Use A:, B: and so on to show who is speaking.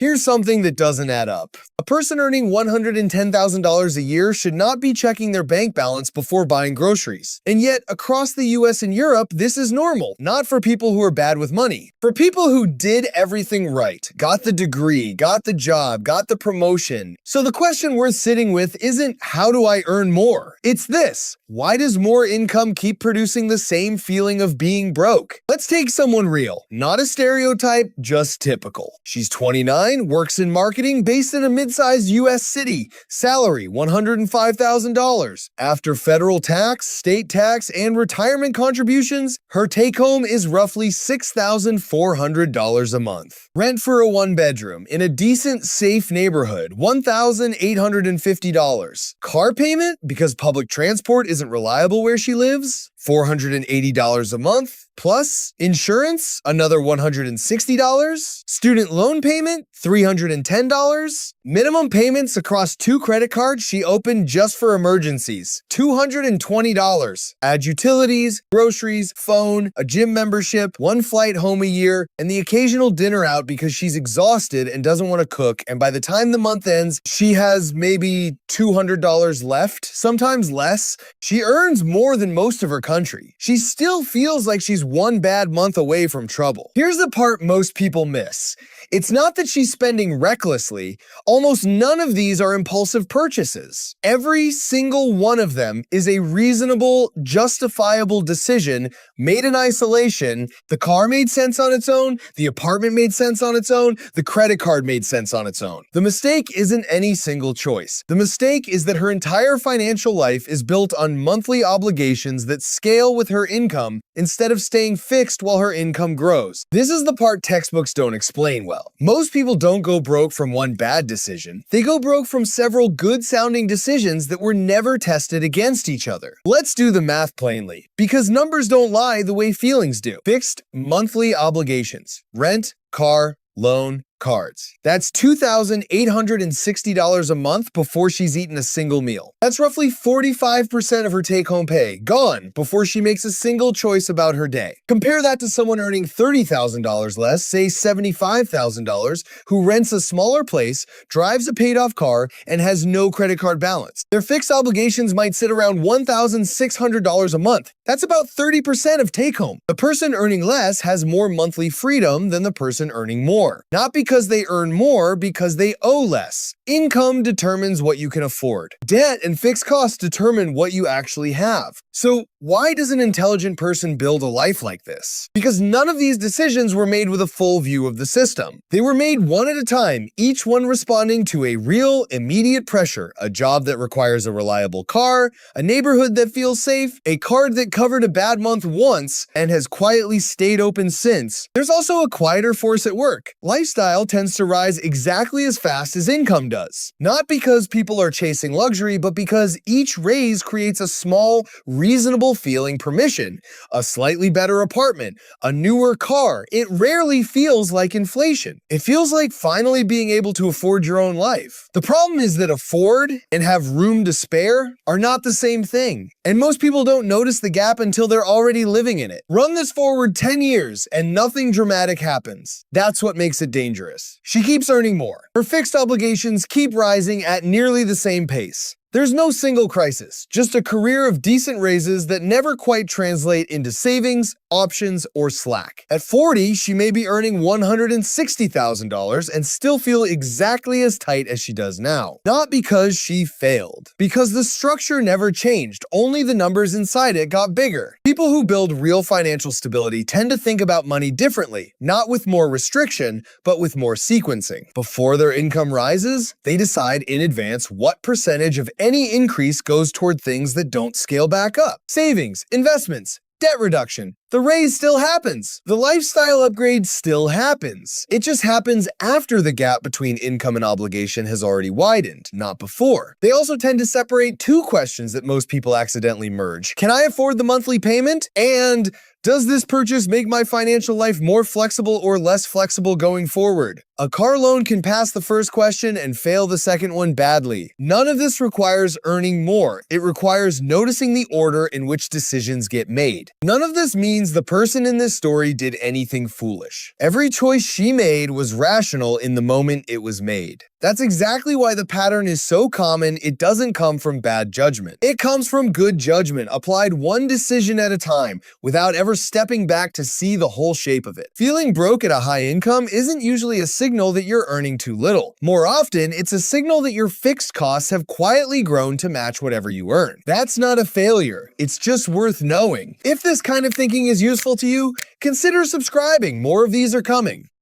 A: Here's something that doesn't add up. A person earning $110,000 a year should not be checking their bank balance before buying groceries. And yet, across the US and Europe, this is normal, not for people who are bad with money. For people who did everything right, got the degree, got the job, got the promotion. So the question worth sitting with isn't how do I earn more? It's this: why does more income keep producing the same feeling of being broke? Let's take someone real, not a stereotype, just typical. She's 29, works in marketing based in a mid-sized US city, salary $105,000. After federal tax, state tax, and retirement contributions, her take-home is roughly $6,400 a month. Rent for a one-bedroom in a decent, safe neighborhood, $1,850. Car payment, because public transport isn't reliable where she lives, $480 a month. Plus, insurance, another $160. Student loan payment, $310. Minimum payments across 2 credit cards she opened just for emergencies, $220. Add utilities, groceries, phone, a gym membership, 1 flight home a year, and the occasional dinner out because she's exhausted and doesn't want to cook, and by the time the month ends, she has maybe $200 left, sometimes less. She earns more than most of her country. She still feels like she's 1 bad month away from trouble. Here's the part most people miss. It's not that she's spending recklessly. Almost none of these are impulsive purchases. Every single one of them is a reasonable, justifiable decision made in isolation. The car made sense on its own, the apartment made sense on its own, the credit card made sense on its own. The mistake isn't any single choice. The mistake is that her entire financial life is built on monthly obligations that scale with her income instead of staying fixed while her income grows. This is the part textbooks don't explain well. Most people don't go broke from one bad decision. They go broke from several good-sounding decisions that were never tested against each other. Let's do the math plainly, because numbers don't lie the way feelings do. Fixed monthly obligations: rent, car, loan, cards. That's $2,860 a month before she's eaten a single meal. That's roughly 45% of her take-home pay, gone before she makes a single choice about her day. Compare that to someone earning $30,000 less, say $75,000, who rents a smaller place, drives a paid-off car, and has no credit card balance. Their fixed obligations might sit around $1,600 a month. That's about 30% of take-home. The person earning less has more monthly freedom than the person earning more. Not because they earn more, because they owe less. Income determines what you can afford. Debt and fixed costs determine what you actually have. So why does an intelligent person build a life like this? Because none of these decisions were made with a full view of the system. They were made one at a time, each one responding to a real, immediate pressure: a job that requires a reliable car, a neighborhood that feels safe, a card that covered a bad month once and has quietly stayed open since. There's also a quieter force at work. Lifestyle tends to rise exactly as fast as income does. Not because people are chasing luxury, but because each raise creates a small, reasonable feeling permission. A slightly better apartment, a newer car. It rarely feels like inflation. It feels like finally being able to afford your own life. The problem is that afford and have room to spare are not the same thing. And most people don't notice the gap until they're already living in it. Run this forward 10 years and nothing dramatic happens. That's what makes it dangerous. She keeps earning more. Her fixed obligations keep rising at nearly the same pace. There's no single crisis, just a career of decent raises that never quite translate into savings, options, or slack. At 40, she may be earning $160,000 and still feel exactly as tight as she does now. Not because she failed, because the structure never changed, only the numbers inside it got bigger. People who build real financial stability tend to think about money differently, not with more restriction, but with more sequencing. Before their income rises, they decide in advance what percentage of any increase goes toward things that don't scale back up. Savings, investments, debt reduction. The raise still happens. The lifestyle upgrade still happens. It just happens after the gap between income and obligation has already widened, not before. They also tend to separate 2 questions that most people accidentally merge. Can I afford the monthly payment? And does this purchase make my financial life more flexible or less flexible going forward? A car loan can pass the first question and fail the second one badly. None of this requires earning more. It requires noticing the order in which decisions get made. None of this means the person in this story did anything foolish. Every choice she made was rational in the moment it was made. That's exactly why the pattern is so common. It doesn't come from bad judgment. It comes from good judgment, applied one decision at a time, without ever stepping back to see the whole shape of it. Feeling broke at a high income isn't usually a signal that you're earning too little. More often, it's a signal that your fixed costs have quietly grown to match whatever you earn. That's not a failure. It's just worth knowing. If this kind of thinking is useful to you, consider subscribing. More of these are coming.